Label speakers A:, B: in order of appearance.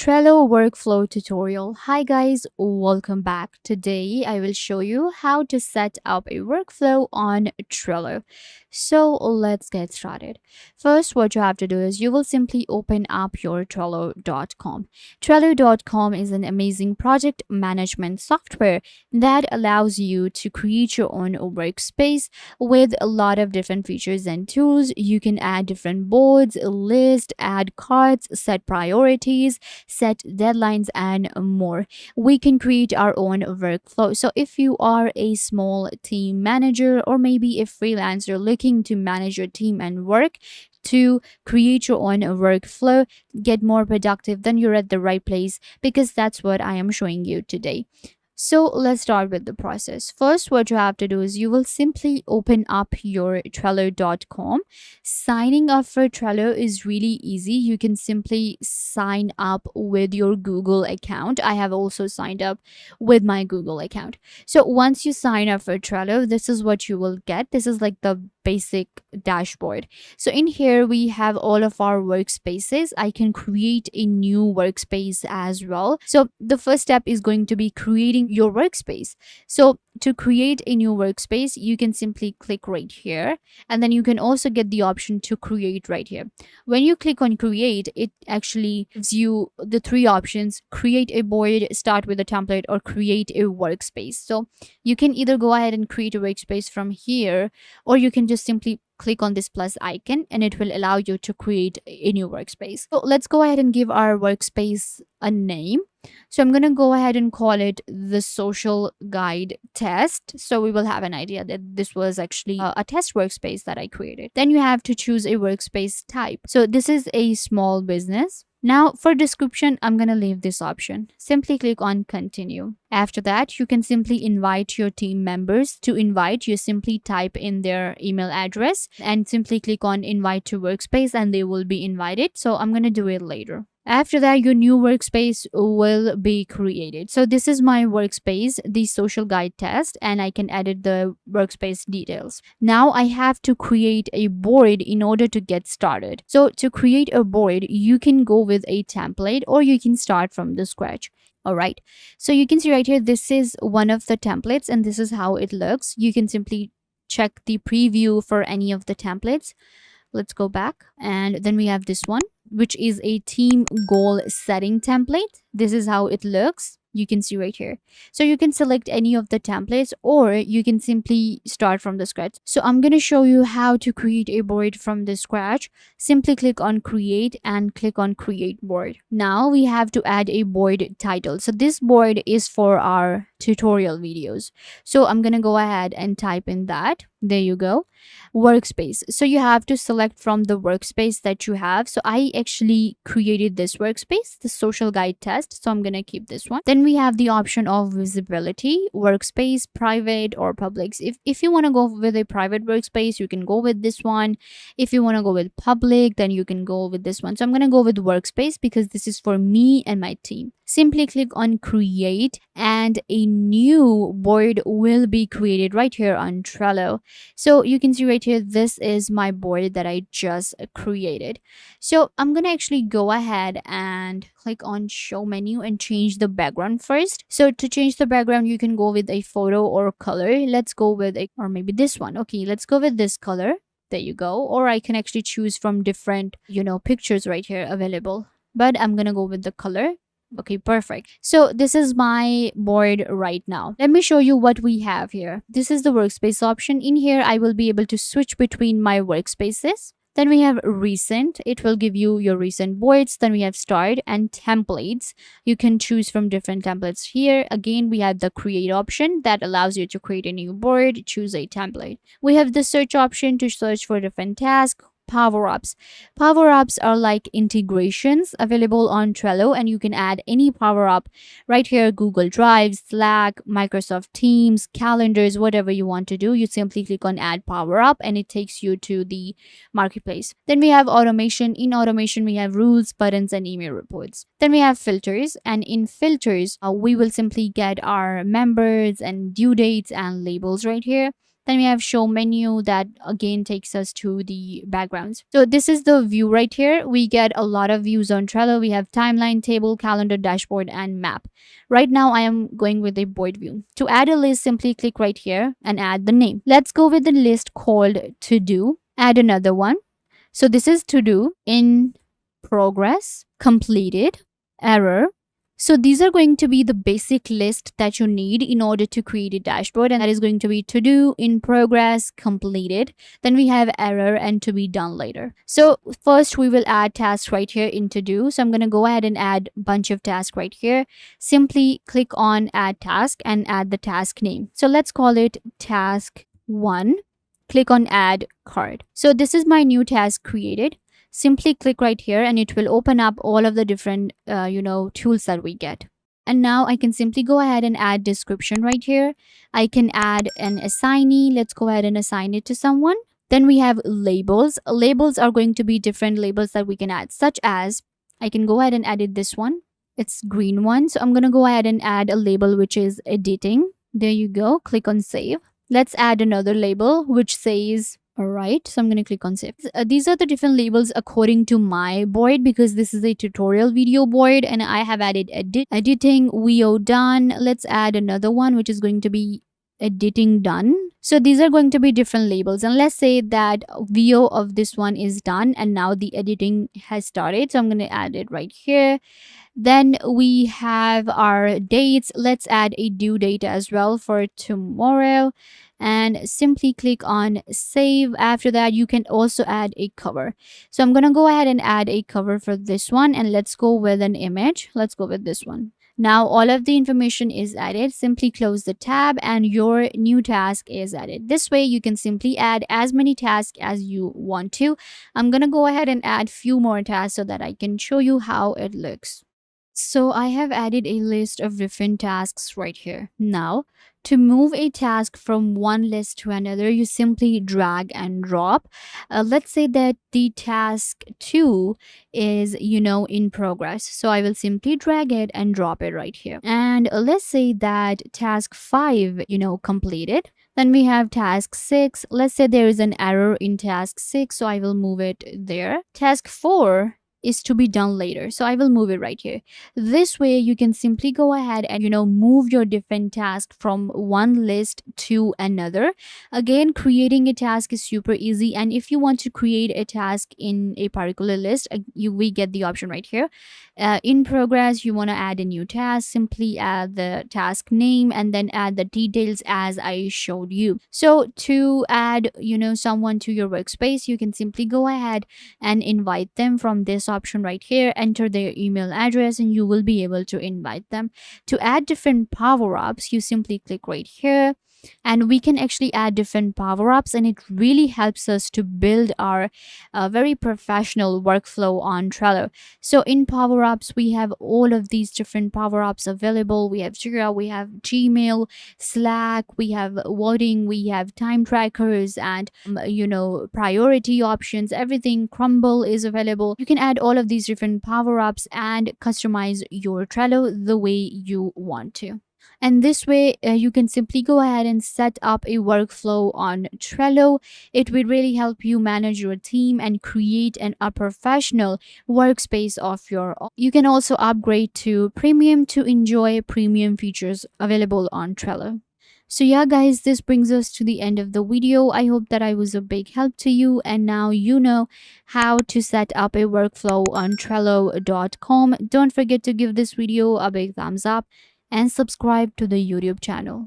A: Trello workflow tutorial. Hi guys, welcome back. Today I will show you how to set up a workflow on Trello. So let's get started. First, what you have to do is you will simply open up your Trello.com. Trello.com is an amazing project management software that allows you to create your own workspace with a lot of different features and tools. You can add different boards, list, add cards, set priorities, set deadlines, and more. We can create our own workflow. So if you are a small team manager or maybe a freelancer looking to manage your team and work, to create your own workflow, get more productive, then you're at the right place, because that's what I am showing you today. So let's start with the process. First, what you have to do is you will simply open up your Trello.com. Signing up for Trello is really easy. You can simply sign up with your Google account. I have also signed up with my Google account. So once you sign up for Trello, this is what you will get. This is like the basic dashboard. So in here we have all of our workspaces. I can create a new workspace as well. So the first step is going to be creating your workspace. So to create a new workspace, you can simply click right here, and then you can also get the option to create right here. When you click on create, it actually gives you the three options: create a board, start with a template, or create a workspace. So you can either go ahead and create a workspace from here, or you can just simply click on this plus icon and it will allow you to create a new workspace. So let's go ahead and give our workspace a name. So I'm going to go ahead and call it the social guide test. So we will have an idea that this was actually a test workspace that I created. Then you have to choose a workspace type. So this is a small business. Now for description, I'm going to leave this option. Simply click on continue. After that, you can simply invite your team members. To invite, you simply type in their email address and simply click on invite to workspace and they will be invited. So I'm going to do it later. After that, your new workspace will be created. So this is my workspace, the social guide test, and I can edit the workspace details. Now I have to create a board in order to get started. So to create a board, you can go with a template or you can start from the scratch. All right. So you can see right here, this is one of the templates and this is how it looks. You can simply check the preview for any of the templates. Let's go back, and then we have this one, which is a team goal setting template. This is how it looks. You can see right here. So you can select any of the templates or you can simply start from the scratch. So I'm going to show you how to create a board from the scratch. Simply click on create and click on create board. Now we have to add a board title. So this board is for our tutorial videos. So I'm going to go ahead and type in that. There you go. Workspace. So you have to select from the workspace that you have. So I actually created this workspace, the social guide test. So I'm going to keep this one. Then we have the option of visibility, workspace, private or public. If you want to go with a private workspace, you can go with this one. If you want to go with public, then you can go with this one. So I'm going to go with workspace because this is for me and my team. Simply click on create and a new board will be created right here on Trello. So you can see right here, this is my board that I just created. So I'm going to actually go ahead and click on show menu and change the background first. So to change the background, you can go with a photo or color. Let's go with or maybe this one. Okay, let's go with this color. There you go. Or I can actually choose from different, pictures right here available. But I'm going to go with the color. Okay, perfect. So this is my board right now. Let me show you what we have here. This is the workspace option. In here, I will be able to switch between my workspaces. Then we have recent. It will give you your recent boards. Then we have start and templates. You can choose from different templates here. Again, we have the create option that allows you to create a new board, choose a template. We have the search option to search for different tasks. Power-ups. Power-ups are like integrations available on Trello, and you can add any power-up right here: Google Drive, Slack, Microsoft Teams, calendars, whatever you want to do. You simply click on add power-up and it takes you to the marketplace. Then we have automation. In automation, we have rules, buttons, and email reports. Then we have filters, and in filters, we will simply get our members and due dates and labels right here. Then we have show menu that again takes us to the backgrounds. So this is the view right here. We get a lot of views on Trello. We have timeline, table, calendar, dashboard, and map. Right now I am going with a board view. To add a list, simply click right here and add the name. Let's go with the list called to do. Add another one. So this is to do, in progress, completed, error. So these are going to be the basic list that you need in order to create a dashboard, and that is going to be to do, in progress, completed. Then we have error and to be done later. So first we will add tasks right here in to do. So I'm going to go ahead and add a bunch of tasks right here. Simply click on add task and add the task name. So let's call it task 1. Click on add card. So this is my new task created. Simply click right here and it will open up all of the different tools that we get. And now I can simply go ahead and add description right here. I can add an assignee. Let's go ahead and assign it to someone. Then we have labels. Labels are going to be different labels that we can add, such as I can go ahead and edit this one. It's green one. So I'm going to go ahead and add a label which is editing. There you go. Click on save. Let's add another label which says all right, so I'm going to click on save. These are the different labels according to my board, because this is a tutorial video board and I have added editing, VO done. Let's add another one which is going to be editing done. So these are going to be different labels, and let's say that VO of this one is done and now the editing has started. So I'm going to add it right here. Then we have our dates. Let's add a due date as well for tomorrow and simply click on save. After that, you can also add a cover. So I'm going to go ahead and add a cover for this one, and let's go with an image. Let's go with this one. Now all of the information is added. Simply close the tab and your new task is added. This way you can simply add as many tasks as you want to. I'm going to go ahead and add few more tasks so that I can show you how it looks. So I have added a list of different tasks right here. Now, to move a task from one list to another, you simply drag and drop. Let's say that the task 2 is, in progress. So I will simply drag it and drop it right here. And let's say that task 5, completed. Then we have task 6. Let's say there is an error in task 6. So I will move it there. Task 4 is to be done later. So I will move it right here. This way you can simply go ahead and move your different tasks from one list to another. Again, creating a task is super easy, and if you want to create a task in a particular list, we get the option right here. In progress, you want to add a new task, simply add the task name and then add the details as I showed you. So to add someone to your workspace, you can simply go ahead and invite them from this option right here. Enter their email address and you will be able to invite them. To add different power-ups, you simply click right here and we can actually add different power-ups, and it really helps us to build our very professional workflow on Trello. So in power-ups, we have all of these different power-ups available. We have Jira, we have Gmail, Slack, we have voting, we have time trackers, and priority options. Everything. Crumble is available. You can add all of these different power-ups and customize your Trello the way you want to. And this way, you can simply go ahead and set up a workflow on Trello. It will really help you manage your team and create a professional workspace of your own. You can also upgrade to premium to enjoy premium features available on Trello. So yeah guys, this brings us to the end of the video. I hope that I was a big help to you, and now you know how to set up a workflow on Trello.com. Don't forget to give this video a big thumbs up and subscribe to the YouTube channel.